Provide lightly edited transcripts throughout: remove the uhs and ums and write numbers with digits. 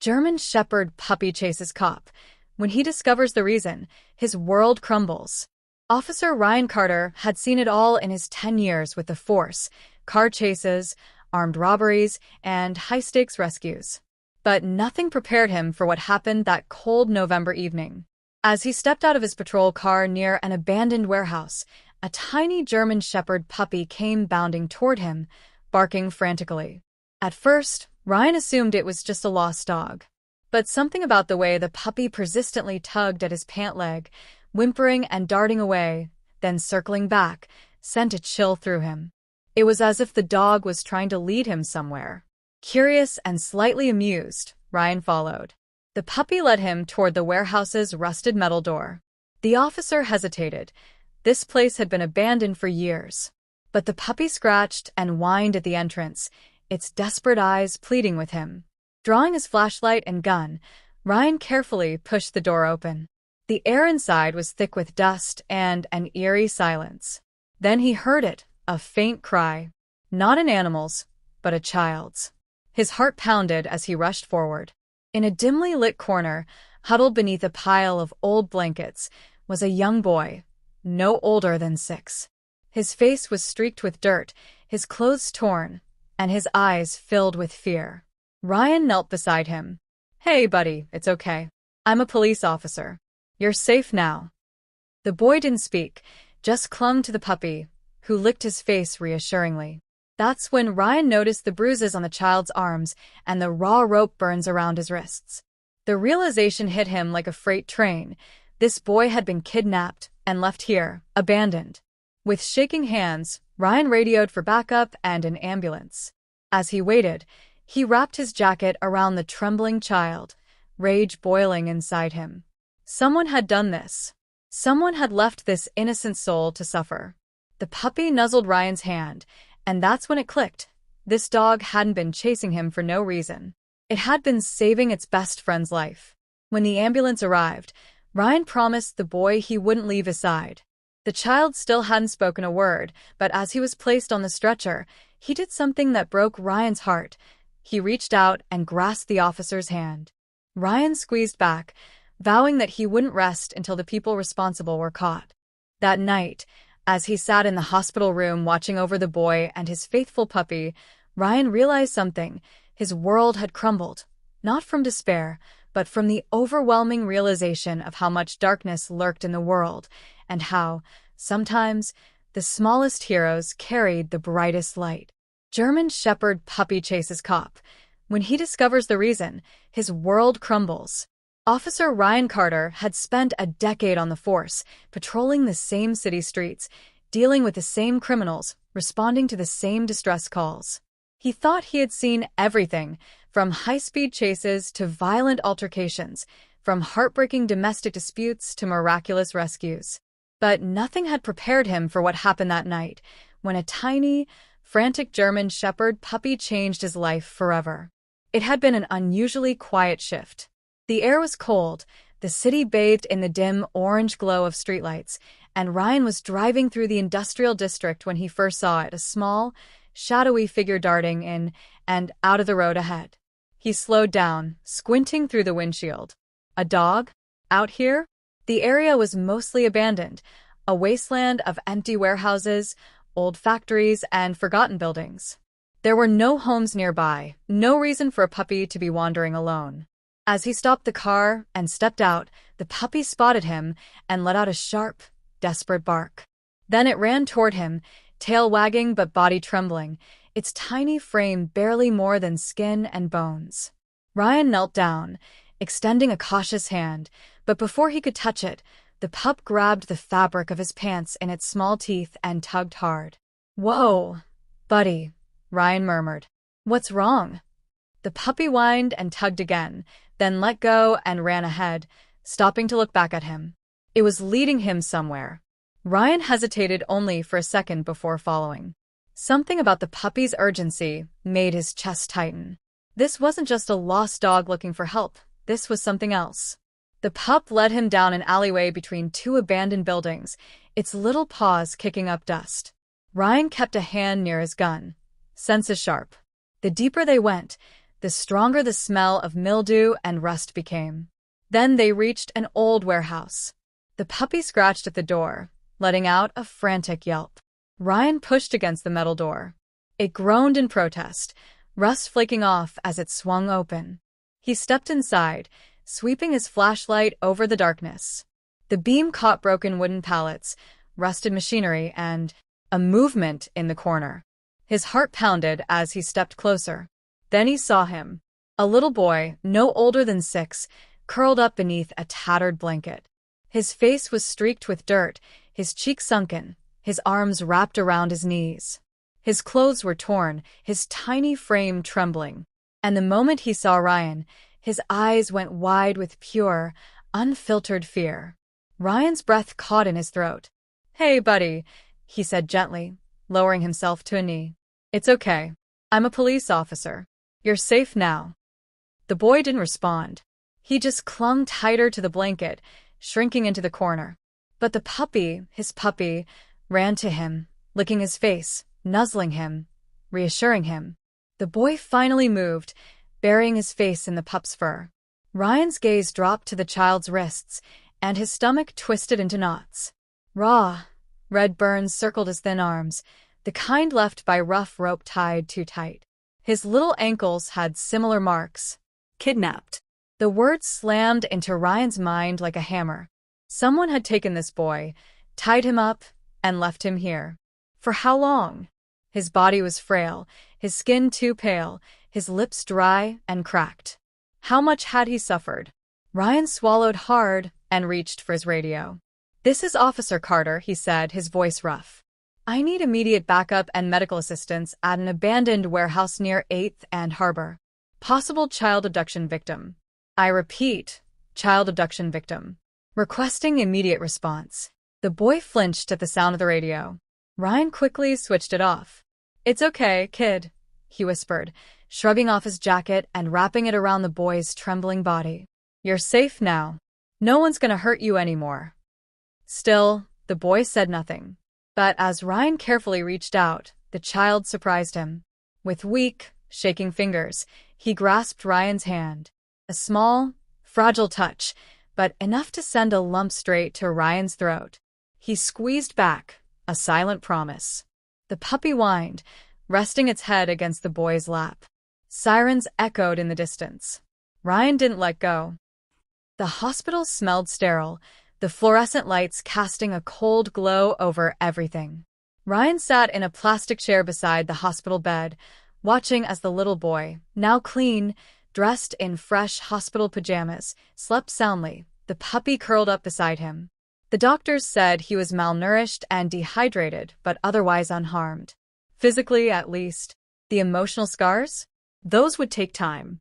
German Shepherd puppy chases cop. When he discovers the reason, his world crumbles. Officer Ryan Carter had seen it all in his 10 years with the force: car chases, armed robberies, and high-stakes rescues. But nothing prepared him for what happened that cold November evening. As he stepped out of his patrol car near an abandoned warehouse, a tiny German Shepherd puppy came bounding toward him, barking frantically. At first, Ryan assumed it was just a lost dog. But something about the way the puppy persistently tugged at his pant leg, whimpering and darting away, then circling back, sent a chill through him. It was as if the dog was trying to lead him somewhere. Curious and slightly amused, Ryan followed. The puppy led him toward the warehouse's rusted metal door. The officer hesitated. This place had been abandoned for years. But the puppy scratched and whined at the entrance, its desperate eyes pleading with him. Drawing his flashlight and gun, Ryan carefully pushed the door open. The air inside was thick with dust and an eerie silence. Then he heard it, a faint cry. Not an animal's, but a child's. His heart pounded as he rushed forward. In a dimly lit corner, huddled beneath a pile of old blankets, was a young boy, no older than 6. His face was streaked with dirt, his clothes torn, and his eyes filled with fear. Ryan knelt beside him. "Hey, buddy, it's okay. I'm a police officer. You're safe now." The boy didn't speak, just clung to the puppy, who licked his face reassuringly. That's when Ryan noticed the bruises on the child's arms and the raw rope burns around his wrists. The realization hit him like a freight train. This boy had been kidnapped and left here, abandoned. With shaking hands, Ryan radioed for backup and an ambulance. As he waited, he wrapped his jacket around the trembling child, rage boiling inside him. Someone had done this. Someone had left this innocent soul to suffer. The puppy nuzzled Ryan's hand, and that's when it clicked. This dog hadn't been chasing him for no reason. It had been saving its best friend's life. When the ambulance arrived, Ryan promised the boy he wouldn't leave his side. The child still hadn't spoken a word, but as he was placed on the stretcher, he did something that broke Ryan's heart. He reached out and grasped the officer's hand. Ryan squeezed back, vowing that he wouldn't rest until the people responsible were caught. That night, as he sat in the hospital room watching over the boy and his faithful puppy, Ryan realized something. His world had crumbled, not from despair, but from the overwhelming realization of how much darkness lurked in the world, and how, sometimes, the smallest heroes carried the brightest light. German Shepherd puppy chases cop. When he discovers the reason, his world crumbles. Officer Ryan Carter had spent a decade on the force, patrolling the same city streets, dealing with the same criminals, responding to the same distress calls. He thought he had seen everything, from high-speed chases to violent altercations, from heartbreaking domestic disputes to miraculous rescues. But nothing had prepared him for what happened that night, when a tiny, frantic German Shepherd puppy changed his life forever. It had been an unusually quiet shift. The air was cold, the city bathed in the dim orange glow of streetlights, and Ryan was driving through the industrial district when he first saw it, a small, shadowy figure darting in and out of the road ahead. He slowed down, squinting through the windshield. A dog? Out here? The area was mostly abandoned, a wasteland of empty warehouses, old factories, and forgotten buildings. There were no homes nearby, no reason for a puppy to be wandering alone. As he stopped the car and stepped out, the puppy spotted him and let out a sharp, desperate bark. Then it ran toward him, tail wagging but body trembling, its tiny frame barely more than skin and bones. Ryan knelt down, extending a cautious hand, but before he could touch it, the pup grabbed the fabric of his pants in its small teeth and tugged hard. "Whoa, buddy," Ryan murmured. "What's wrong?" The puppy whined and tugged again, then let go and ran ahead, stopping to look back at him. It was leading him somewhere. Ryan hesitated only for a second before following. Something about the puppy's urgency made his chest tighten. This wasn't just a lost dog looking for help. This was something else. The pup led him down an alleyway between two abandoned buildings, its little paws kicking up dust. Ryan kept a hand near his gun, senses sharp. The deeper they went, the stronger the smell of mildew and rust became. Then they reached an old warehouse. The puppy scratched at the door, letting out a frantic yelp. Ryan pushed against the metal door. It groaned in protest, rust flaking off as it swung open. He stepped inside, sweeping his flashlight over the darkness. The beam caught broken wooden pallets, rusted machinery, and a movement in the corner. His heart pounded as he stepped closer. Then he saw him. A little boy, no older than 6, curled up beneath a tattered blanket. His face was streaked with dirt, his cheeks sunken, his arms wrapped around his knees. His clothes were torn, his tiny frame trembling. And the moment he saw Ryan, his eyes went wide with pure, unfiltered fear. Ryan's breath caught in his throat. "Hey, buddy," he said gently, lowering himself to a knee. "It's okay. I'm a police officer. You're safe now." The boy didn't respond. He just clung tighter to the blanket, shrinking into the corner. But the puppy, his puppy, ran to him, licking his face, nuzzling him, reassuring him. The boy finally moved, burying his face in the pup's fur. Ryan's gaze dropped to the child's wrists, and his stomach twisted into knots. Raw, red burns circled his thin arms, the kind left by rough rope tied too tight. His little ankles had similar marks. Kidnapped. The words slammed into Ryan's mind like a hammer. Someone had taken this boy, tied him up, and left him here. For how long? His body was frail, his skin too pale, his lips dry and cracked. How much had he suffered? Ryan swallowed hard and reached for his radio. "This is Officer Carter," he said, his voice rough. "I need immediate backup and medical assistance at an abandoned warehouse near 8th and Harbor. Possible child abduction victim. I repeat, child abduction victim. Requesting immediate response." The boy flinched at the sound of the radio. Ryan quickly switched it off. "It's okay, kid," he whispered, shrugging off his jacket and wrapping it around the boy's trembling body. "You're safe now. No one's gonna hurt you anymore." Still, the boy said nothing. But as Ryan carefully reached out, the child surprised him. With weak, shaking fingers, he grasped Ryan's hand. A small, fragile touch, but enough to send a lump straight to Ryan's throat. He squeezed back, a silent promise. The puppy whined, resting its head against the boy's lap. Sirens echoed in the distance. Ryan didn't let go. The hospital smelled sterile, the fluorescent lights casting a cold glow over everything. Ryan sat in a plastic chair beside the hospital bed, watching as the little boy, now clean, dressed in fresh hospital pajamas, slept soundly, the puppy curled up beside him. The doctors said he was malnourished and dehydrated, but otherwise unharmed. Physically, at least. The emotional scars? Those would take time.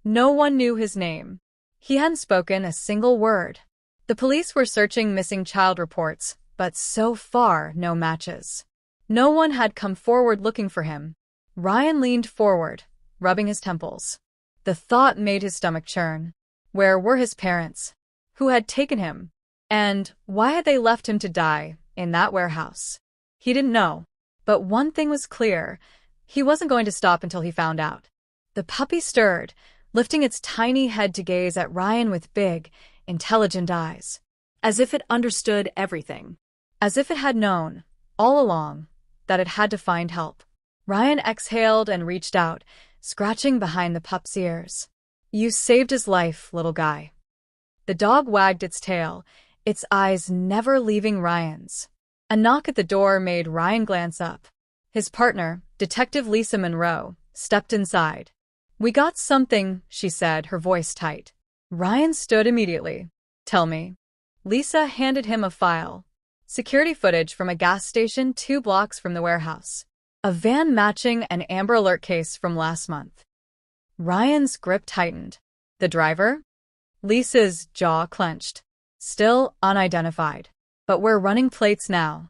No one knew his name. He hadn't spoken a single word. The police were searching missing child reports, but so far no matches. No one had come forward looking for him. Ryan leaned forward, rubbing his temples. The thought made his stomach churn. Where were his parents? Who had taken him? And why had they left him to die in that warehouse? He didn't know. But one thing was clear. He wasn't going to stop until he found out. The puppy stirred, lifting its tiny head to gaze at Ryan with big, intelligent eyes. As if it understood everything. As if it had known, all along, that it had to find help. Ryan exhaled and reached out, scratching behind the pup's ears. "You saved his life, little guy." The dog wagged its tail, its eyes never leaving Ryan's. A knock at the door made Ryan glance up. His partner, Detective Lisa Monroe, stepped inside. "We got something," she said, her voice tight. Ryan stood immediately. "Tell me." Lisa handed him a file. Security footage from a gas station 2 blocks from the warehouse. A van matching an Amber Alert case from last month. Ryan's grip tightened. "The driver?" Lisa's jaw clenched. "Still unidentified. But we're running plates now."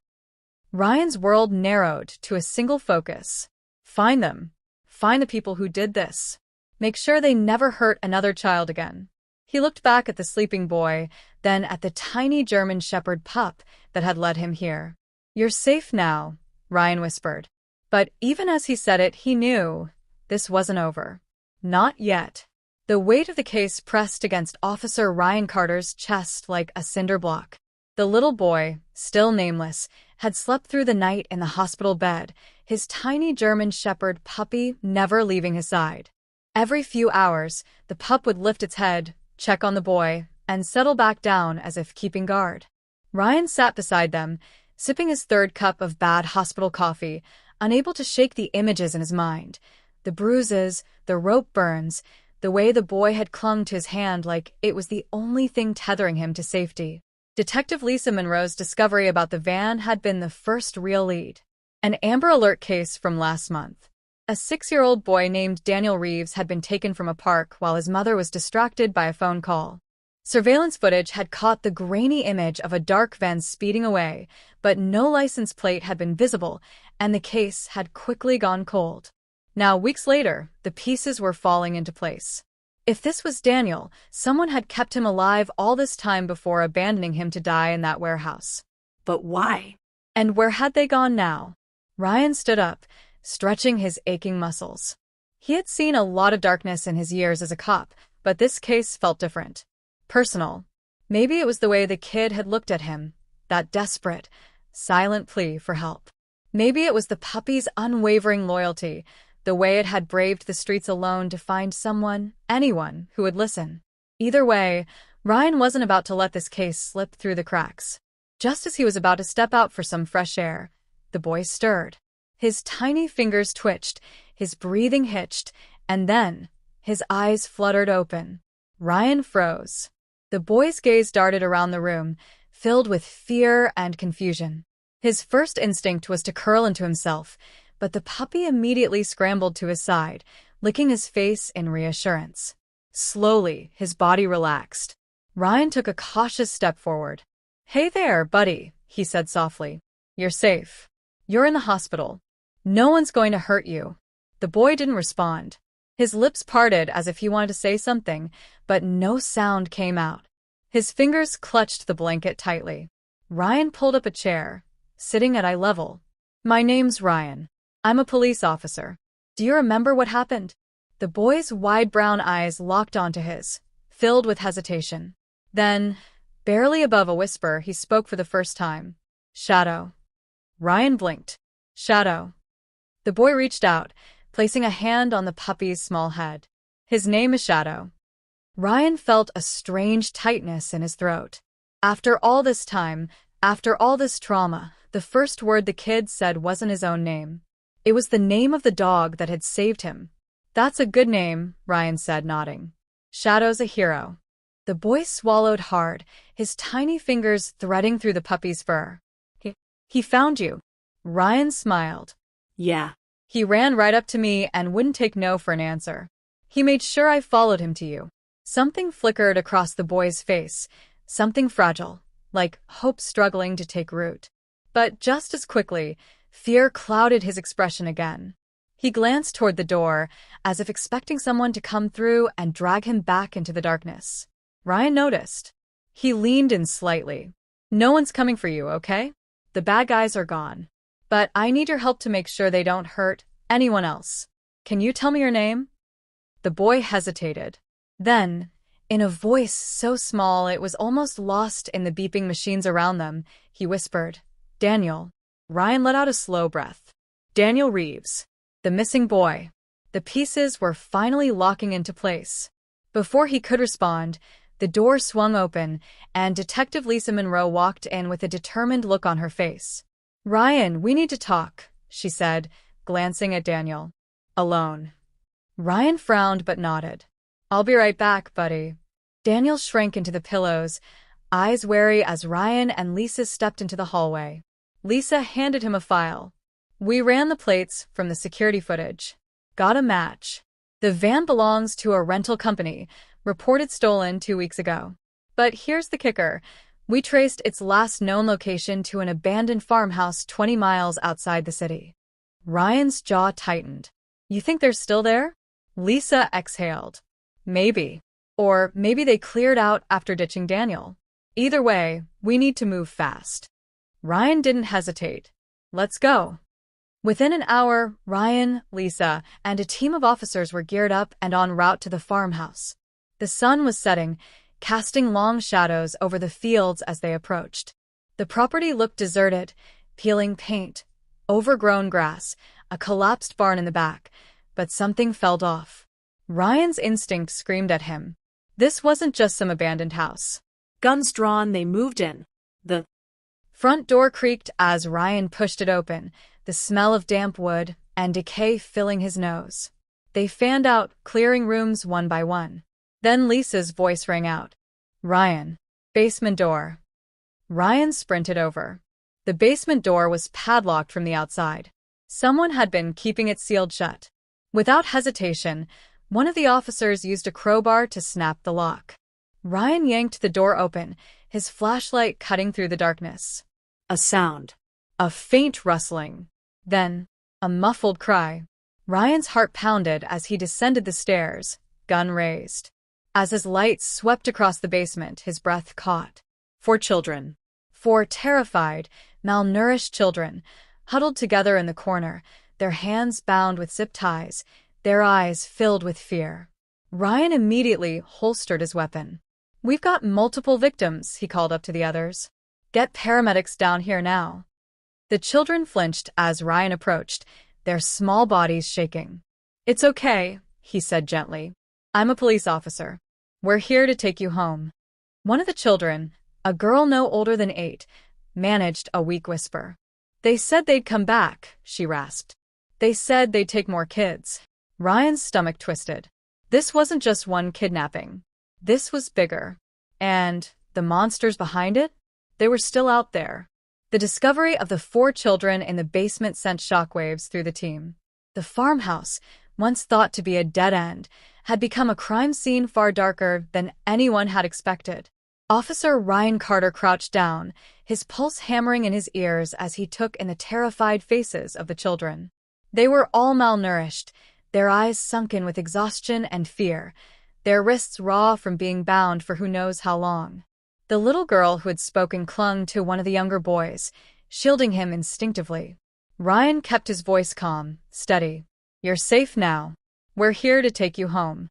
Ryan's world narrowed to a single focus. Find them. Find the people who did this. Make sure they never hurt another child again. He looked back at the sleeping boy, then at the tiny German Shepherd pup that had led him here. "You're safe now," Ryan whispered. But even as he said it, he knew this wasn't over. Not yet. The weight of the case pressed against Officer Ryan Carter's chest like a cinder block. The little boy, still nameless, had slept through the night in the hospital bed, his tiny German Shepherd puppy never leaving his side. Every few hours, the pup would lift its head, check on the boy, and settle back down as if keeping guard. Ryan sat beside them, sipping his third cup of bad hospital coffee, unable to shake the images in his mind. The bruises, the rope burns, the way the boy had clung to his hand like it was the only thing tethering him to safety. Detective Lisa Monroe's discovery about the van had been the first real lead. An Amber Alert case from last month. A 6-year-old boy named Daniel Reeves had been taken from a park while his mother was distracted by a phone call. Surveillance footage had caught the grainy image of a dark van speeding away, but no license plate had been visible, and the case had quickly gone cold. Now, weeks later, the pieces were falling into place. If this was Daniel, someone had kept him alive all this time before abandoning him to die in that warehouse. But why? And where had they gone now? Ryan stood up, stretching his aching muscles. He had seen a lot of darkness in his years as a cop, but this case felt different. Personal. Maybe it was the way the kid had looked at him, that desperate, silent plea for help. Maybe it was the puppy's unwavering loyalty, the way it had braved the streets alone to find someone, anyone, who would listen. Either way, Ryan wasn't about to let this case slip through the cracks. Just as he was about to step out for some fresh air, the boy stirred. His tiny fingers twitched, his breathing hitched, and then his eyes fluttered open. Ryan froze. The boy's gaze darted around the room, filled with fear and confusion. His first instinct was to curl into himself, but the puppy immediately scrambled to his side, licking his face in reassurance. Slowly, his body relaxed. Ryan took a cautious step forward. "Hey there, buddy," he said softly. "You're safe. You're in the hospital. No one's going to hurt you." The boy didn't respond. His lips parted as if he wanted to say something, but no sound came out. His fingers clutched the blanket tightly. Ryan pulled up a chair, sitting at eye level. "My name's Ryan. I'm a police officer. Do you remember what happened?" The boy's wide brown eyes locked onto his, filled with hesitation. Then, barely above a whisper, he spoke for the first time. "Shadow." Ryan blinked. "Shadow." The boy reached out, placing a hand on the puppy's small head. "His name is Shadow." Ryan felt a strange tightness in his throat. After all this time, after all this trauma, the first word the kid said wasn't his own name. It was the name of the dog that had saved him. "That's a good name," Ryan said, nodding. "Shadow's a hero." The boy swallowed hard, his tiny fingers threading through the puppy's fur. He found you." Ryan smiled. Yeah. "He ran right up to me and wouldn't take no for an answer. He made sure I followed him to you." Something flickered across the boy's face, something fragile, like hope struggling to take root. But just as quickly, fear clouded his expression again. He glanced toward the door, as if expecting someone to come through and drag him back into the darkness. Ryan noticed. He leaned in slightly. "No one's coming for you, okay? The bad guys are gone. But I need your help to make sure they don't hurt anyone else. Can you tell me your name?" The boy hesitated. Then, in a voice so small it was almost lost in the beeping machines around them, he whispered, "Daniel." Ryan let out a slow breath. Daniel Reeves. The missing boy. The pieces were finally locking into place. Before he could respond, the door swung open, and Detective Lisa Monroe walked in with a determined look on her face. "Ryan, we need to talk," she said, glancing at Daniel. "Alone." Ryan frowned but nodded. "I'll be right back, buddy." Daniel shrank into the pillows, eyes wary as Ryan and Lisa stepped into the hallway. Lisa handed him a file. "We ran the plates from the security footage. Got a match. The van belongs to a rental company, reported stolen 2 weeks ago. But here's the kicker. We traced its last known location to an abandoned farmhouse 20 miles outside the city." Ryan's jaw tightened. "You think they're still there?" Lisa exhaled. "Maybe. Or maybe they cleared out after ditching Daniel. Either way, we need to move fast." Ryan didn't hesitate. "Let's go." Within an hour, Ryan, Lisa, and a team of officers were geared up and en route to the farmhouse. The sun was setting, casting long shadows over the fields as they approached. The property looked deserted, peeling paint, overgrown grass, a collapsed barn in the back, but something felt off. Ryan's instinct screamed at him. This wasn't just some abandoned house. Guns drawn, they moved in. The front door creaked as Ryan pushed it open, the smell of damp wood and decay filling his nose. They fanned out, clearing rooms one by one. Then Lisa's voice rang out. "Ryan." "Basement door." Ryan sprinted over. The basement door was padlocked from the outside. Someone had been keeping it sealed shut. Without hesitation, one of the officers used a crowbar to snap the lock. Ryan yanked the door open, his flashlight cutting through the darkness. A sound. A faint rustling. Then, a muffled cry. Ryan's heart pounded as he descended the stairs, gun raised. As his light swept across the basement, his breath caught. 4 children. 4 terrified, malnourished children, huddled together in the corner, their hands bound with zip ties, their eyes filled with fear. Ryan immediately holstered his weapon. "We've got multiple victims," he called up to the others. "Get paramedics down here now." The children flinched as Ryan approached, their small bodies shaking. "It's okay," he said gently. "I'm a police officer. We're here to take you home." One of the children, a girl no older than 8, managed a weak whisper. "They said they'd come back," she rasped. "They said they'd take more kids." Ryan's stomach twisted. This wasn't just one kidnapping. This was bigger. And the monsters behind it? They were still out there. The discovery of the 4 children in the basement sent shockwaves through the team. The farmhouse, once thought to be a dead end, had become a crime scene far darker than anyone had expected. Officer Ryan Carter crouched down, his pulse hammering in his ears as he took in the terrified faces of the children. They were all malnourished, their eyes sunken with exhaustion and fear, their wrists raw from being bound for who knows how long. The little girl who had spoken clung to one of the younger boys, shielding him instinctively. Ryan kept his voice calm, steady. "You're safe now. We're here to take you home."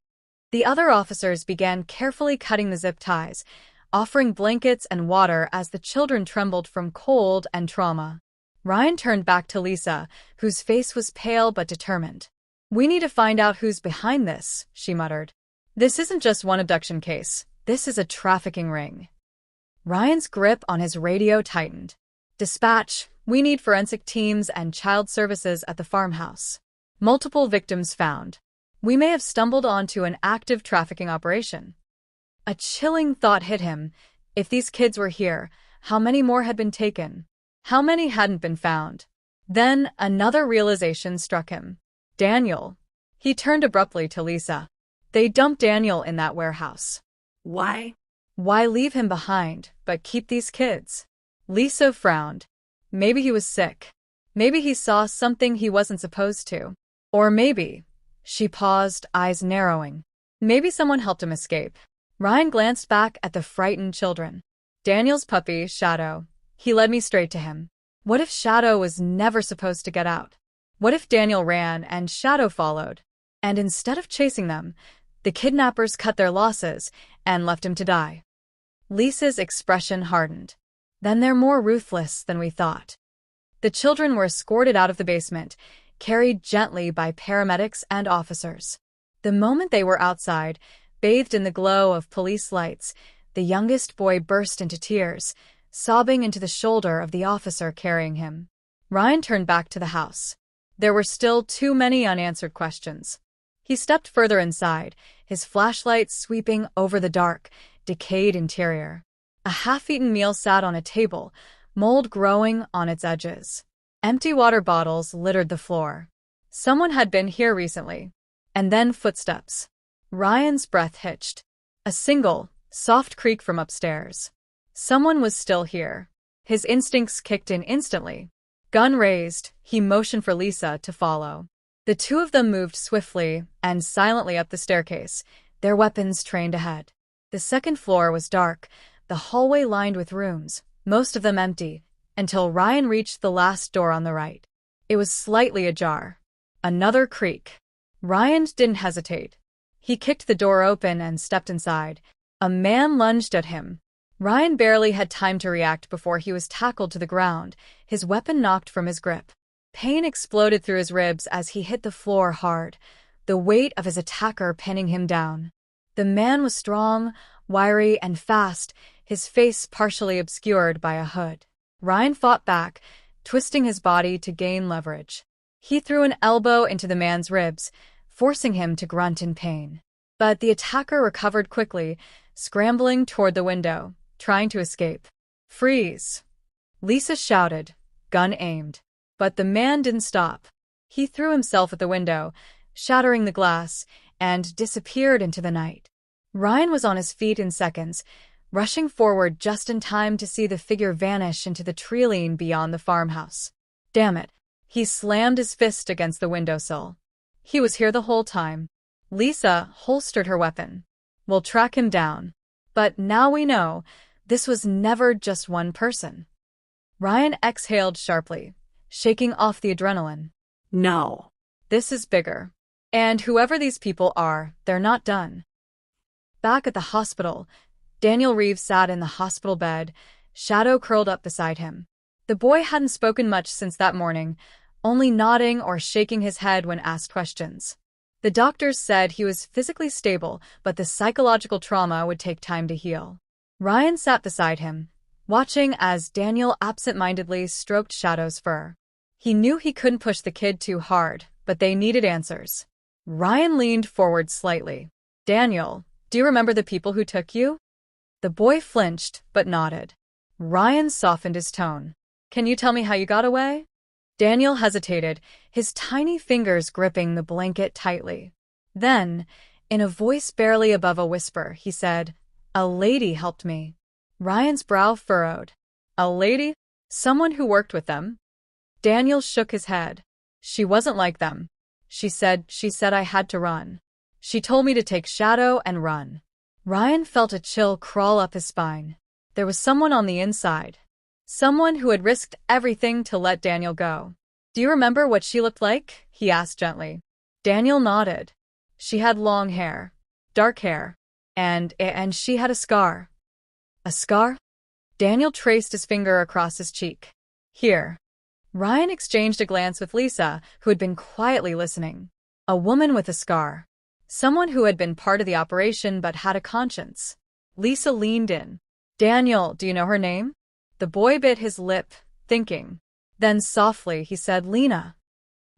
The other officers began carefully cutting the zip ties, offering blankets and water as the children trembled from cold and trauma. Ryan turned back to Lisa, whose face was pale but determined. "We need to find out who's behind this," she muttered. "This isn't just one abduction case. This is a trafficking ring." Ryan's grip on his radio tightened. "Dispatch, we need forensic teams and child services at the farmhouse. Multiple victims found. We may have stumbled onto an active trafficking operation." A chilling thought hit him. If these kids were here, how many more had been taken? How many hadn't been found? Then another realization struck him. Daniel. He turned abruptly to Lisa. They dumped Daniel in that warehouse. Why? Why leave him behind, but keep these kids? Lisa frowned. Maybe he was sick. Maybe he saw something he wasn't supposed to. Or maybe, she paused, eyes narrowing. Maybe someone helped him escape. Ryan glanced back at the frightened children. Daniel's puppy, Shadow. He led me straight to him. What if Shadow was never supposed to get out? What if Daniel ran and Shadow followed? And instead of chasing them, the kidnappers cut their losses and left him to die. Lisa's expression hardened. Then they're more ruthless than we thought. The children were escorted out of the basement, carried gently by paramedics and officers. The moment they were outside, bathed in the glow of police lights, the youngest boy burst into tears, sobbing into the shoulder of the officer carrying him. Ryan turned back to the house. There were still too many unanswered questions. He stepped further inside, his flashlight sweeping over the dark, decayed interior. A half-eaten meal sat on a table, mold growing on its edges. Empty water bottles littered the floor. Someone had been here recently. And then footsteps. Ryan's breath hitched. A single, soft creak from upstairs. Someone was still here. His instincts kicked in instantly. Gun raised, he motioned for Lisa to follow. The two of them moved swiftly and silently up the staircase, their weapons trained ahead. The second floor was dark, the hallway lined with rooms, most of them empty, until Ryan reached the last door on the right. It was slightly ajar. Another creak. Ryan didn't hesitate. He kicked the door open and stepped inside. A man lunged at him. Ryan barely had time to react before he was tackled to the ground, his weapon knocked from his grip. Pain exploded through his ribs as he hit the floor hard, the weight of his attacker pinning him down. The man was strong, wiry, and fast, his face partially obscured by a hood. Ryan fought back, twisting his body to gain leverage. He threw an elbow into the man's ribs, forcing him to grunt in pain. But the attacker recovered quickly, scrambling toward the window, trying to escape. "Freeze!" Lisa shouted, gun aimed. But the man didn't stop. He threw himself at the window, shattering the glass, and disappeared into the night. Ryan was on his feet in seconds, rushing forward just in time to see the figure vanish into the treeline beyond the farmhouse. Damn it. He slammed his fist against the windowsill. He was here the whole time. Lisa holstered her weapon. "We'll track him down. But now we know, this was never just one person." Ryan exhaled sharply, shaking off the adrenaline. No. This is bigger. And whoever these people are, they're not done. Back at the hospital, Daniel Reeves sat in the hospital bed, shadow curled up beside him. The boy hadn't spoken much since that morning, only nodding or shaking his head when asked questions. The doctors said he was physically stable, but the psychological trauma would take time to heal. Ryan sat beside him, watching as Daniel absent-mindedly stroked Shadow's fur. He knew he couldn't push the kid too hard, but they needed answers. Ryan leaned forward slightly. "Daniel, do you remember the people who took you?" The boy flinched, but nodded. Ryan softened his tone. "Can you tell me how you got away?" Daniel hesitated, his tiny fingers gripping the blanket tightly. Then, in a voice barely above a whisper, he said, "A lady helped me." Ryan's brow furrowed. "A lady? Someone who worked with them?" Daniel shook his head. "She wasn't like them. She said I had to run. She told me to take Shadow and run." Ryan felt a chill crawl up his spine. There was someone on the inside. Someone who had risked everything to let Daniel go. "Do you remember what she looked like?" he asked gently. Daniel nodded. She had long hair, dark hair, and she had a scar. "A scar?" Daniel traced his finger across his cheek. "Here." Ryan exchanged a glance with Lisa, who had been quietly listening. A woman with a scar. Someone who had been part of the operation but had a conscience. Lisa leaned in. "Daniel, do you know her name?" The boy bit his lip, thinking. Then softly he said, "Lena."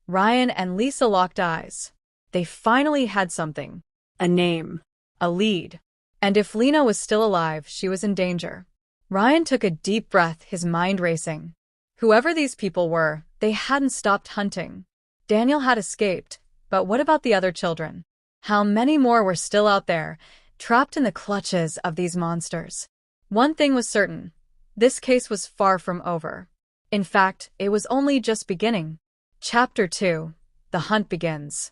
Ryan and Lisa locked eyes. They finally had something. A name. A lead. And if Lena was still alive, she was in danger. Ryan took a deep breath, his mind racing. Whoever these people were, they hadn't stopped hunting. Daniel had escaped, but what about the other children? How many more were still out there, trapped in the clutches of these monsters? One thing was certain. This case was far from over. In fact, it was only just beginning. Chapter 2. The Hunt Begins.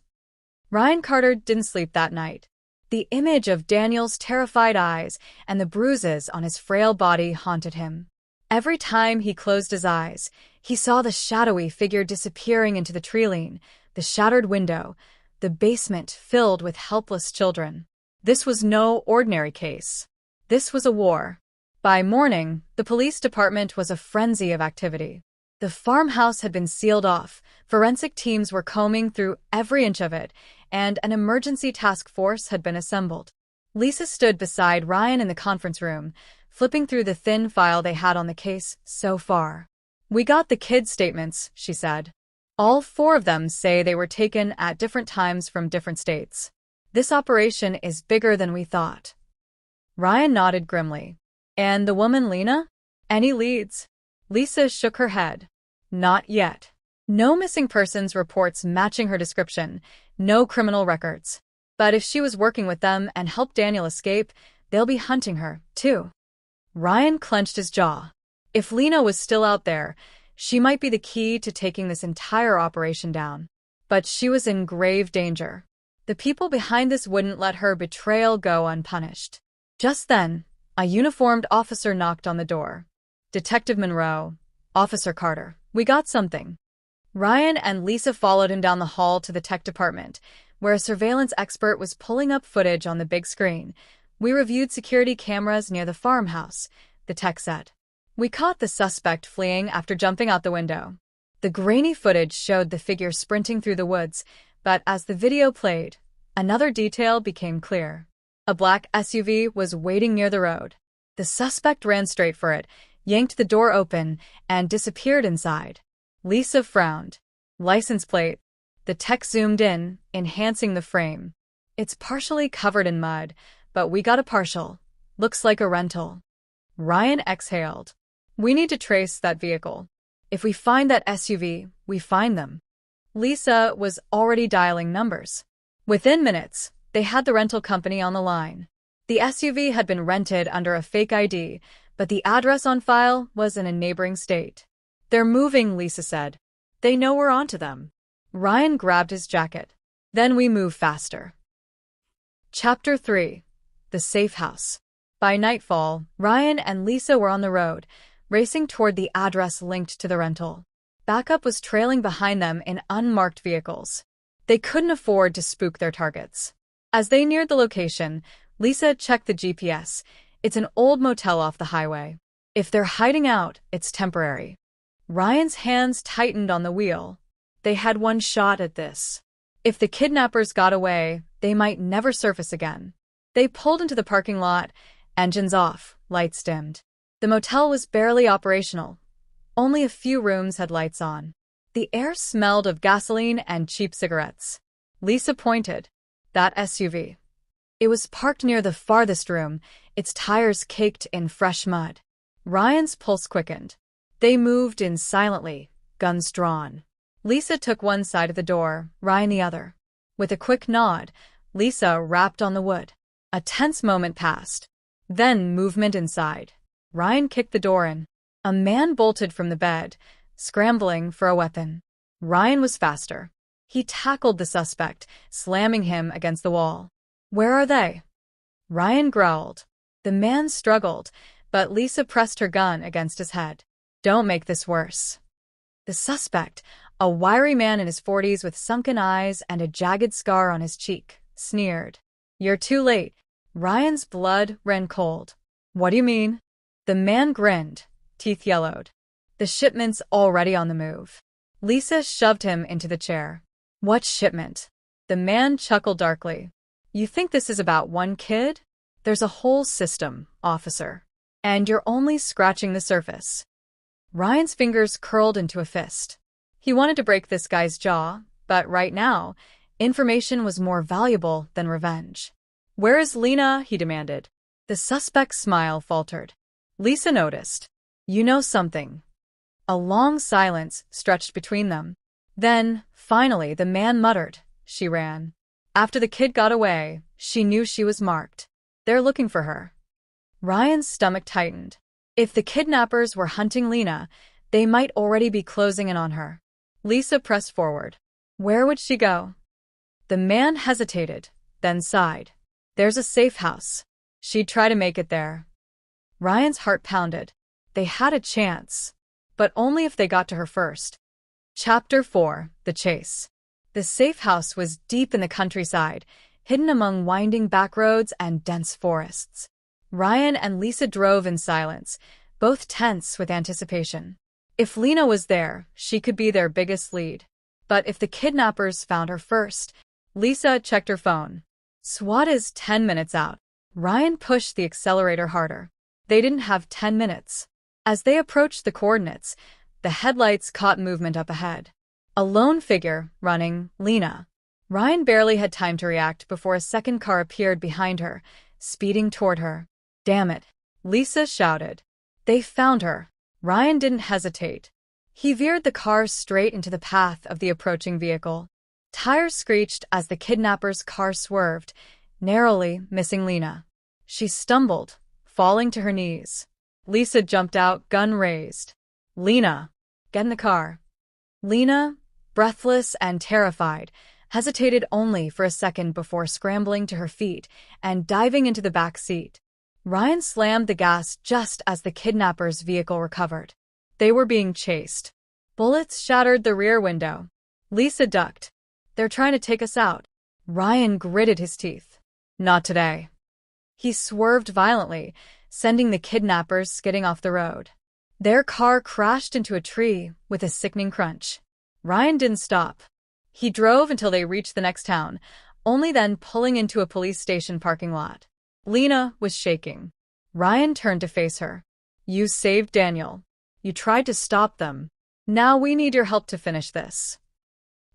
Ryan Carter didn't sleep that night. The image of Daniel's terrified eyes and the bruises on his frail body haunted him. Every time he closed his eyes, he saw the shadowy figure disappearing into the treeline, the shattered window, the basement filled with helpless children. This was no ordinary case. This was a war. By morning, the police department was a frenzy of activity. The farmhouse had been sealed off, forensic teams were combing through every inch of it, and an emergency task force had been assembled. Lisa stood beside Ryan in the conference room, flipping through the thin file they had on the case so far. "We got the kids' statements," she said. "All 4 of them say they were taken at different times from different states. This operation is bigger than we thought." Ryan nodded grimly. "And the woman Lena? Any leads?" Lisa shook her head. "Not yet. No missing persons reports matching her description, no criminal records. But if she was working with them and helped Daniel escape, they'll be hunting her, too." Ryan clenched his jaw. If Lena was still out there, she might be the key to taking this entire operation down. But she was in grave danger. The people behind this wouldn't let her betrayal go unpunished. Just then, a uniformed officer knocked on the door. "Detective Monroe, Officer Carter, we got something." Ryan and Lisa followed him down the hall to the tech department, where a surveillance expert was pulling up footage on the big screen. We reviewed security cameras near the farmhouse, the tech said. We caught the suspect fleeing after jumping out the window. The grainy footage showed the figure sprinting through the woods, but as the video played, another detail became clear. A black SUV was waiting near the road. The suspect ran straight for it, yanked the door open, and disappeared inside. Lisa frowned. License plate. The tech zoomed in, enhancing the frame. It's partially covered in mud, but we got a partial. Looks like a rental. Ryan exhaled. We need to trace that vehicle. If we find that SUV, we find them. Lisa was already dialing numbers. Within minutes, they had the rental company on the line. The SUV had been rented under a fake ID, but the address on file was in a neighboring state. They're moving, Lisa said. They know we're onto them. Ryan grabbed his jacket. Then we move faster. Chapter 3. The Safe House. By nightfall, Ryan and Lisa were on the road, racing toward the address linked to the rental. Backup was trailing behind them in unmarked vehicles. They couldn't afford to spook their targets. As they neared the location, Lisa checked the GPS. It's an old motel off the highway. If they're hiding out, it's temporary. Ryan's hands tightened on the wheel. They had one shot at this. If the kidnappers got away, they might never surface again. They pulled into the parking lot, engines off, lights dimmed. The motel was barely operational. Only a few rooms had lights on. The air smelled of gasoline and cheap cigarettes. Lisa pointed. That SUV. It was parked near the farthest room, its tires caked in fresh mud. Ryan's pulse quickened. They moved in silently, guns drawn. Lisa took one side of the door, Ryan the other. With a quick nod, Lisa rapped on the wood. A tense moment passed. Then movement inside. Ryan kicked the door in. A man bolted from the bed, scrambling for a weapon. Ryan was faster. He tackled the suspect, slamming him against the wall. Where are they? Ryan growled. The man struggled, but Lisa pressed her gun against his head. Don't make this worse. The suspect, a wiry man in his 40s with sunken eyes and a jagged scar on his cheek, sneered. You're too late. Ryan's blood ran cold. What do you mean? The man grinned, teeth yellowed. The shipment's already on the move. Lisa shoved him into the chair. What shipment? The man chuckled darkly. You think this is about one kid? There's a whole system, officer. And you're only scratching the surface. Ryan's fingers curled into a fist. He wanted to break this guy's jaw, but right now, information was more valuable than revenge. Where is Lena? He demanded. The suspect's smile faltered. Lisa noticed. You know something. A long silence stretched between them. Then, finally, the man muttered. She ran. After the kid got away, she knew she was marked. They're looking for her. Ryan's stomach tightened. If the kidnappers were hunting Lena, they might already be closing in on her. Lisa pressed forward. Where would she go? The man hesitated, then sighed. There's a safe house. She'd try to make it there. Ryan's heart pounded. They had a chance, but only if they got to her first. Chapter 4. The Chase. The safe house was deep in the countryside, hidden among winding back roads and dense forests. Ryan and Lisa drove in silence, both tense with anticipation. If Lena was there, she could be their biggest lead. But if the kidnappers found her first, Lisa checked her phone. SWAT is 10 minutes out. Ryan pushed the accelerator harder. They didn't have 10 minutes. As they approached the coordinates, the headlights caught movement up ahead. A lone figure, running, Lena. Ryan barely had time to react before a second car appeared behind her, speeding toward her. Damn it, Lisa shouted. They found her. Ryan didn't hesitate. He veered the car straight into the path of the approaching vehicle. Tires screeched as the kidnapper's car swerved, narrowly missing Lena. She stumbled, falling to her knees. Lisa jumped out, gun raised. Lena, get in the car. Lena, breathless and terrified, hesitated only for a second before scrambling to her feet and diving into the back seat. Ryan slammed the gas just as the kidnapper's vehicle recovered. They were being chased. Bullets shattered the rear window. Lisa ducked. They're trying to take us out. Ryan gritted his teeth. Not today. He swerved violently, sending the kidnappers skidding off the road. Their car crashed into a tree with a sickening crunch. Ryan didn't stop. He drove until they reached the next town, only then pulling into a police station parking lot. Lena was shaking. Ryan turned to face her. You saved Daniel. You tried to stop them. Now we need your help to finish this.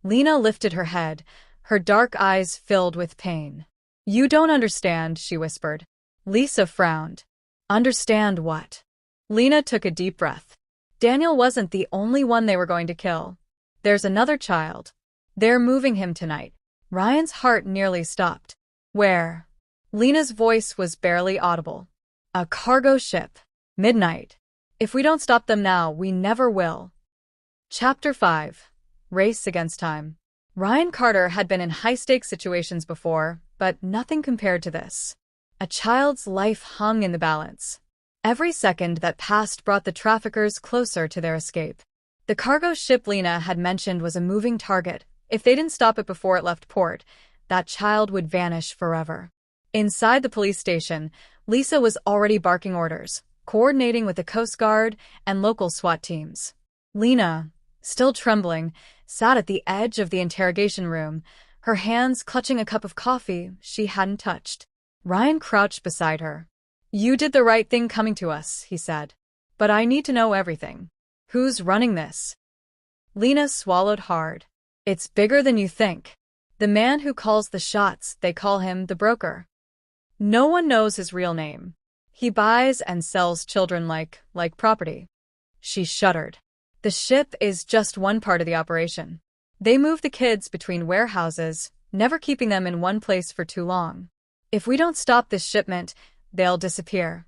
Lena lifted her head, her dark eyes filled with pain. You don't understand, she whispered. Lisa frowned. Understand what? Lena took a deep breath. Daniel wasn't the only one they were going to kill. There's another child. They're moving him tonight. Ryan's heart nearly stopped. Where? Lena's voice was barely audible. A cargo ship. Midnight. If we don't stop them now, we never will. Chapter 5. Race Against Time. Ryan Carter had been in high-stakes situations before, but nothing compared to this. A child's life hung in the balance. Every second that passed brought the traffickers closer to their escape. The cargo ship Lena had mentioned was a moving target. If they didn't stop it before it left port, that child would vanish forever. Inside the police station, Lisa was already barking orders, coordinating with the Coast Guard and local SWAT teams. Lena, still trembling, sat at the edge of the interrogation room, her hands clutching a cup of coffee she hadn't touched. Ryan crouched beside her. You did the right thing coming to us, he said. But I need to know everything. Who's running this? Lena swallowed hard. It's bigger than you think. The man who calls the shots, they call him the broker. No one knows his real name. He buys and sells children like property. She shuddered. The ship is just one part of the operation. They move the kids between warehouses, never keeping them in one place for too long. If we don't stop this shipment, they'll disappear.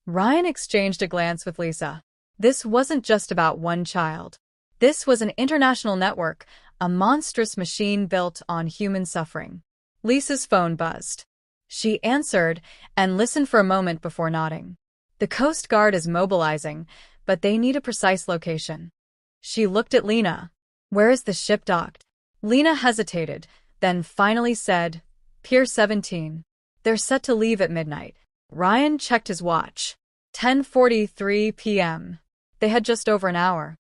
Ryan exchanged a glance with Lisa. This wasn't just about one child. This was an international network, a monstrous machine built on human suffering. Lisa's phone buzzed. She answered and listened for a moment before nodding. The Coast Guard is mobilizing, but they need a precise location. She looked at Lena. Where is the ship docked? Lena hesitated, then finally said, Pier 17. They're set to leave at midnight. Ryan checked his watch. 10:43 p.m. They had just over an hour.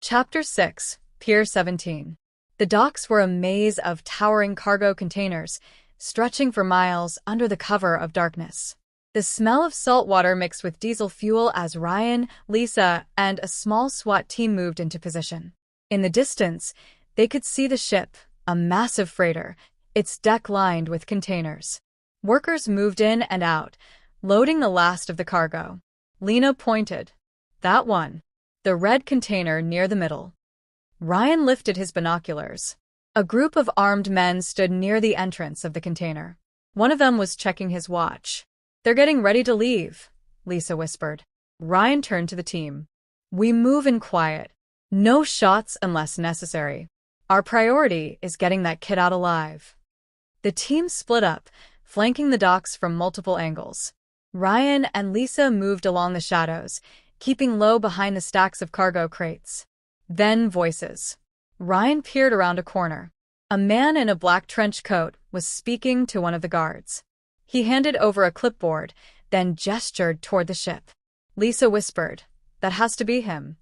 Chapter 6. Pier 17. The docks were a maze of towering cargo containers, stretching for miles under the cover of darkness. The smell of salt water mixed with diesel fuel as Ryan, Lisa, and a small SWAT team moved into position. In the distance, they could see the ship, a massive freighter, its deck lined with containers. Workers moved in and out, loading the last of the cargo. Lena pointed. That one. The red container near the middle. Ryan lifted his binoculars. A group of armed men stood near the entrance of the container. One of them was checking his watch. They're getting ready to leave, Lisa whispered. Ryan turned to the team. We move in quiet. No shots unless necessary. Our priority is getting that kid out alive. The team split up, flanking the docks from multiple angles. Ryan and Lisa moved along the shadows, keeping low behind the stacks of cargo crates. Then voices. Ryan peered around a corner. A man in a black trench coat was speaking to one of the guards. He handed over a clipboard, then gestured toward the ship. Lisa whispered, That has to be him.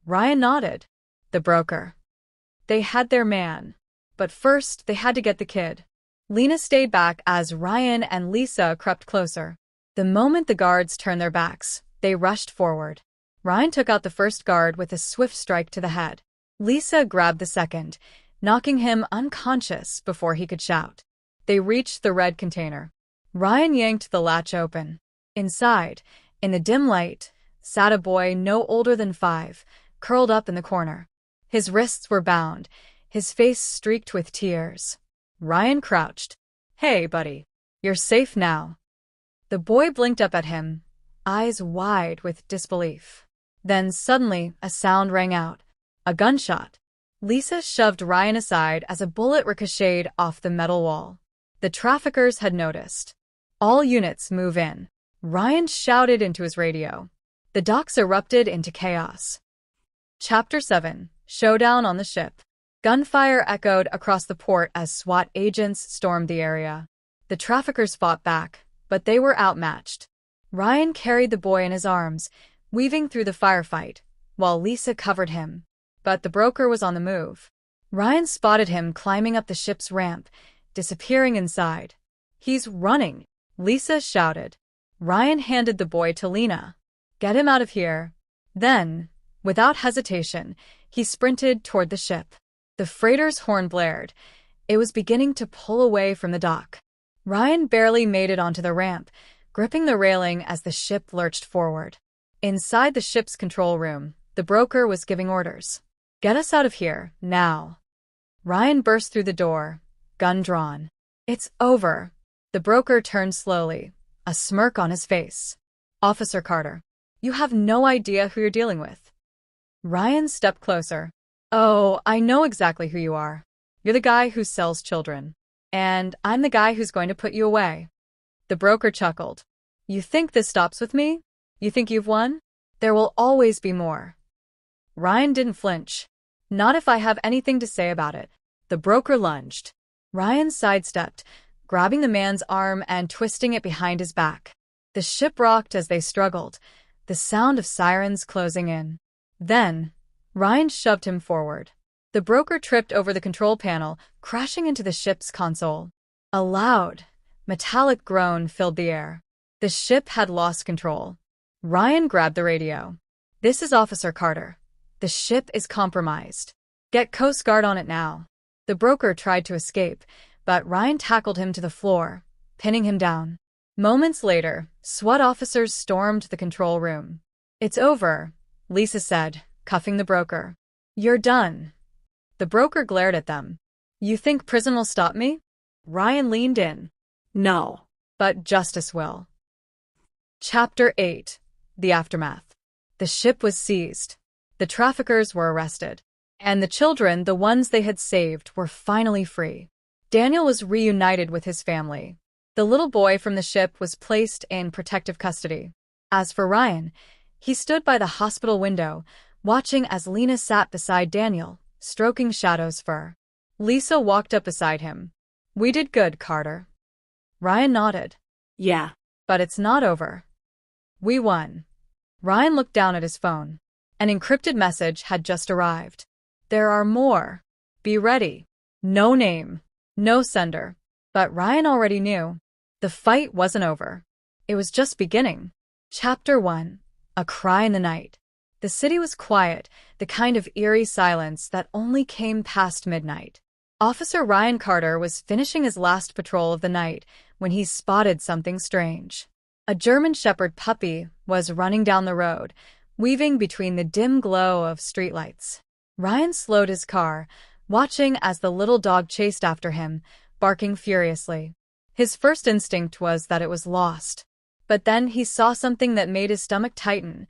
Ryan nodded. The broker. They had their man. But first, they had to get the kid. Lena stayed back as Ryan and Lisa crept closer. The moment the guards turned their backs, they rushed forward. Ryan took out the first guard with a swift strike to the head. Lisa grabbed the second, knocking him unconscious before he could shout. They reached the red container. Ryan yanked the latch open. Inside, in the dim light, sat a boy no older than 5, curled up in the corner. His wrists were bound, his face streaked with tears. Ryan crouched. Hey, buddy. You're safe now. The boy blinked up at him, eyes wide with disbelief. Then suddenly, a sound rang out. A gunshot. Lisa shoved Ryan aside as a bullet ricocheted off the metal wall. The traffickers had noticed. All units move in. Ryan shouted into his radio. The docks erupted into chaos. Chapter 7. Showdown on the ship. Gunfire echoed across the port as SWAT agents stormed the area. The traffickers fought back, but they were outmatched. Ryan carried the boy in his arms, weaving through the firefight, while Lisa covered him. But the broker was on the move. Ryan spotted him climbing up the ship's ramp, disappearing inside. "He's running!" Lisa shouted. Ryan handed the boy to Lena. "Get him out of here." Then, without hesitation, he sprinted toward the ship. The freighter's horn blared. It was beginning to pull away from the dock. Ryan barely made it onto the ramp, gripping the railing as the ship lurched forward. Inside the ship's control room, the broker was giving orders. "Get us out of here, now." Ryan burst through the door, gun drawn. "It's over." The broker turned slowly, a smirk on his face. "Officer Carter, you have no idea who you're dealing with." Ryan stepped closer. "Oh, I know exactly who you are. You're the guy who sells children. And I'm the guy who's going to put you away." The broker chuckled. "You think this stops with me? You think you've won? There will always be more." Ryan didn't flinch. "Not if I have anything to say about it." The broker lunged. Ryan sidestepped, grabbing the man's arm and twisting it behind his back. The ship rocked as they struggled, the sound of sirens closing in. Then, Ryan shoved him forward. The broker tripped over the control panel, crashing into the ship's console. A loud, metallic groan filled the air. The ship had lost control. Ryan grabbed the radio. "This is Officer Carter. The ship is compromised. Get Coast Guard on it now." The broker tried to escape, but Ryan tackled him to the floor, pinning him down. Moments later, SWAT officers stormed the control room. "It's over," Lisa said, cuffing the broker. "You're done." The broker glared at them. "You think prison will stop me?" Ryan leaned in. No. "But justice will." Chapter 8. The Aftermath. The ship was seized. The traffickers were arrested. And the children, the ones they had saved, were finally free. Daniel was reunited with his family. The little boy from the ship was placed in protective custody. As for Ryan, he stood by the hospital window, watching as Lena sat beside Daniel, stroking Shadow's fur. Lisa walked up beside him. "We did good, Carter." Ryan nodded. Yeah. "But it's not over. We won." Ryan looked down at his phone. An encrypted message had just arrived. "There are more. Be ready." No name. No sender. But Ryan already knew. The fight wasn't over. It was just beginning. Chapter 1. A Cry in the Night. The city was quiet, the kind of eerie silence that only came past midnight. Officer Ryan Carter was finishing his last patrol of the night when he spotted something strange. A German Shepherd puppy was running down the road, weaving between the dim glow of streetlights. Ryan slowed his car, watching as the little dog chased after him, barking furiously. His first instinct was that it was lost. But then he saw something that made his stomach tighten.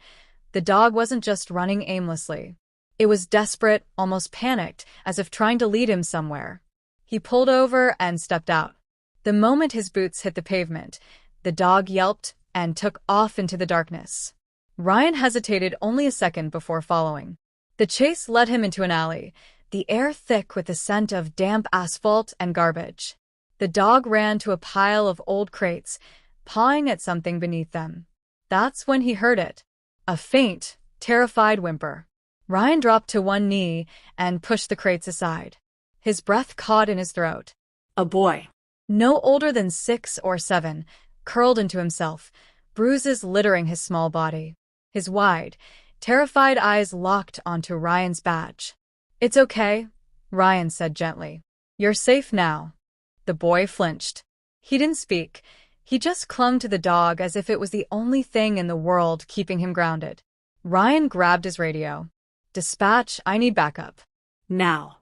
The dog wasn't just running aimlessly. It was desperate, almost panicked, as if trying to lead him somewhere. He pulled over and stepped out. The moment his boots hit the pavement, the dog yelped and took off into the darkness. Ryan hesitated only a second before following. The chase led him into an alley, the air thick with the scent of damp asphalt and garbage. The dog ran to a pile of old crates, pawing at something beneath them. That's when he heard it. A faint, terrified whimper. Ryan dropped to one knee and pushed the crates aside. His breath caught in his throat. A boy. No older than 6 or 7, curled into himself, bruises littering his small body. His wide, terrified eyes locked onto Ryan's badge. "It's okay," Ryan said gently. "You're safe now." The boy flinched. He didn't speak. He just clung to the dog as if it was the only thing in the world keeping him grounded. Ryan grabbed his radio. "Dispatch, I need backup." Now.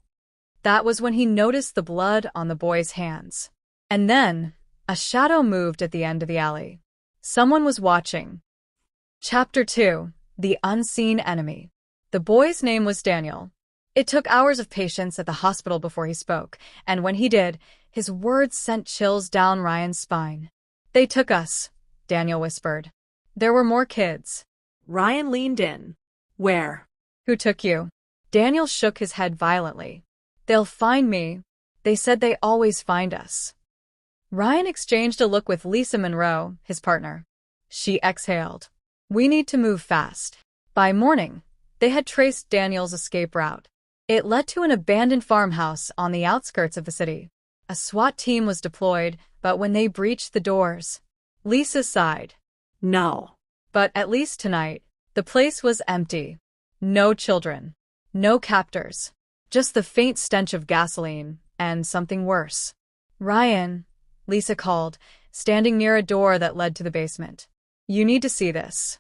That was when he noticed the blood on the boy's hands. And then, a shadow moved at the end of the alley. Someone was watching. Chapter 2. The Unseen Enemy. The boy's name was Daniel. It took hours of patience at the hospital before he spoke, and when he did, his words sent chills down Ryan's spine. "They took us," Daniel whispered. "There were more kids." Ryan leaned in. Where? Who took you? Daniel shook his head violently. They'll find me. They said they always find us. Ryan exchanged a look with Lisa Monroe, his partner. She exhaled. We need to move fast. By morning, they had traced Daniel's escape route. It led to an abandoned farmhouse on the outskirts of the city. A SWAT team was deployed, but when they breached the doors, Lisa sighed. No. But at least tonight, the place was empty. No children. No captors. Just the faint stench of gasoline, and something worse. Ryan, Lisa called, standing near a door that led to the basement. You need to see this.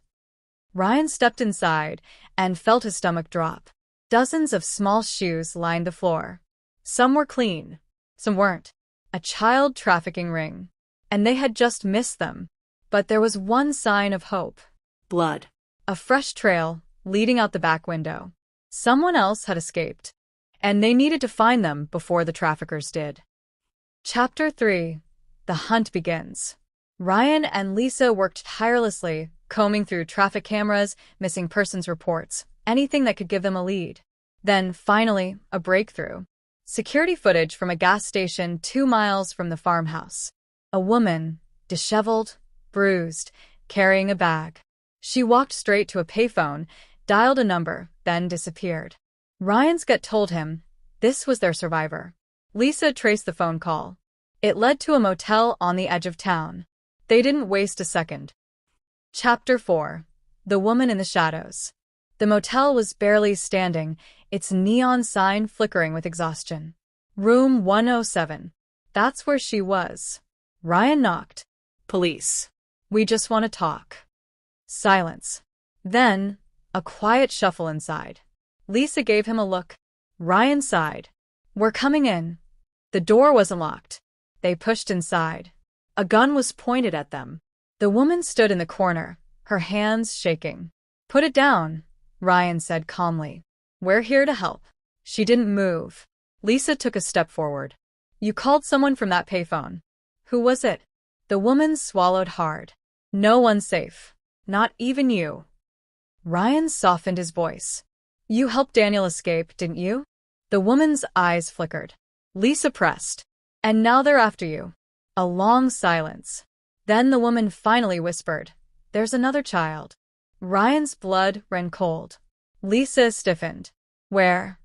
Ryan stepped inside and felt his stomach drop. Dozens of small shoes lined the floor. Some were clean, some weren't. A child trafficking ring. And they had just missed them. But there was one sign of hope. Blood. A fresh trail leading out the back window. Someone else had escaped. And they needed to find them before the traffickers did. Chapter 3. The hunt begins. Ryan and Lisa worked tirelessly, combing through traffic cameras, missing persons reports, anything that could give them a lead. Then, finally, a breakthrough. Security footage from a gas station 2 miles from the farmhouse. A woman, disheveled, bruised, carrying a bag. She walked straight to a payphone, dialed a number, then disappeared. Ryan's gut told him this was their survivor. Lisa traced the phone call. It led to a motel on the edge of town. They didn't waste a second. Chapter 4. The Woman in the Shadows. The motel was barely standing, its neon sign flickering with exhaustion. Room 107. That's where she was. Ryan knocked. Police. We just want to talk. Silence. Then, a quiet shuffle inside. Lisa gave him a look. Ryan sighed. We're coming in. The door wasn't locked. They pushed inside. A gun was pointed at them. The woman stood in the corner, her hands shaking. Put it down, Ryan said calmly. We're here to help. She didn't move. Lisa took a step forward. You called someone from that payphone. Who was it? The woman swallowed hard. No one's safe. Not even you. Ryan softened his voice. You helped Daniel escape, didn't you? The woman's eyes flickered. Lisa pressed. And now they're after you. A long silence. Then the woman finally whispered, There's another child. Ryan's blood ran cold. Lisa stiffened. Where?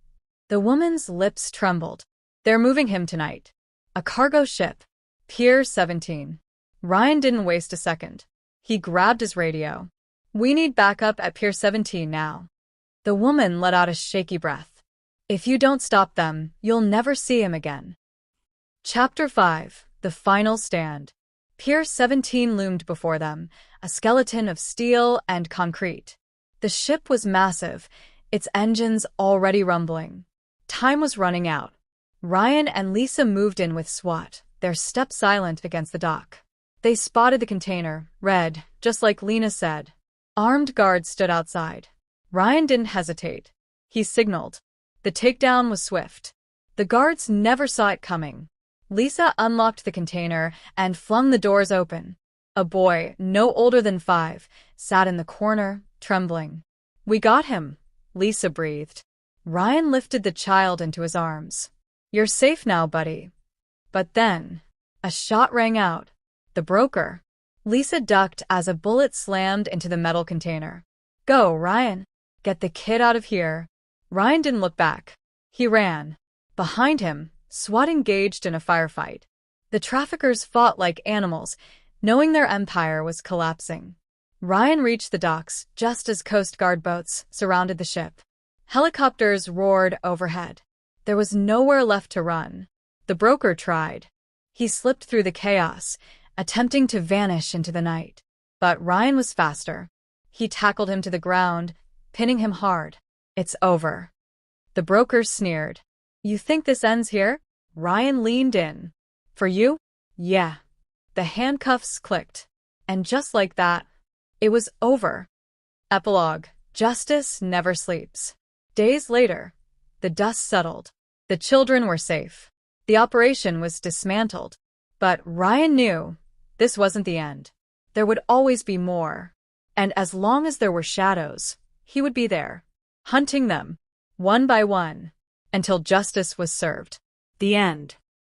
The woman's lips trembled. They're moving him tonight. A cargo ship. Pier 17. Ryan didn't waste a second. He grabbed his radio. We need backup at Pier 17 now. The woman let out a shaky breath. If you don't stop them, you'll never see him again. Chapter 5. The Final Stand. Pier 17 loomed before them, a skeleton of steel and concrete. The ship was massive, its engines already rumbling. Time was running out. Ryan and Lisa moved in with SWAT, their steps silent against the dock. They spotted the container, red, just like Lena said. Armed guards stood outside. Ryan didn't hesitate. He signaled. The takedown was swift. The guards never saw it coming. Lisa unlocked the container and flung the doors open. A boy, no older than 5, sat in the corner, trembling. We got him, Lisa breathed. Ryan lifted the child into his arms. You're safe now, buddy. But then, a shot rang out. The broker. Lisa ducked as a bullet slammed into the metal container. Go, Ryan. Get the kid out of here. Ryan didn't look back. He ran. Behind him, SWAT engaged in a firefight. The traffickers fought like animals, knowing their empire was collapsing. Ryan reached the docks just as Coast Guard boats surrounded the ship. Helicopters roared overhead. There was nowhere left to run. The broker tried. He slipped through the chaos, attempting to vanish into the night. But Ryan was faster. He tackled him to the ground, pinning him hard. It's over. The broker sneered. You think this ends here? Ryan leaned in. For you? Yeah. The handcuffs clicked. And just like that, it was over. Epilogue. Justice never sleeps. Days later, the dust settled. The children were safe. The operation was dismantled. But Ryan knew this wasn't the end. There would always be more. And as long as there were shadows, he would be there. hunting them, one by one, until justice was served. The end.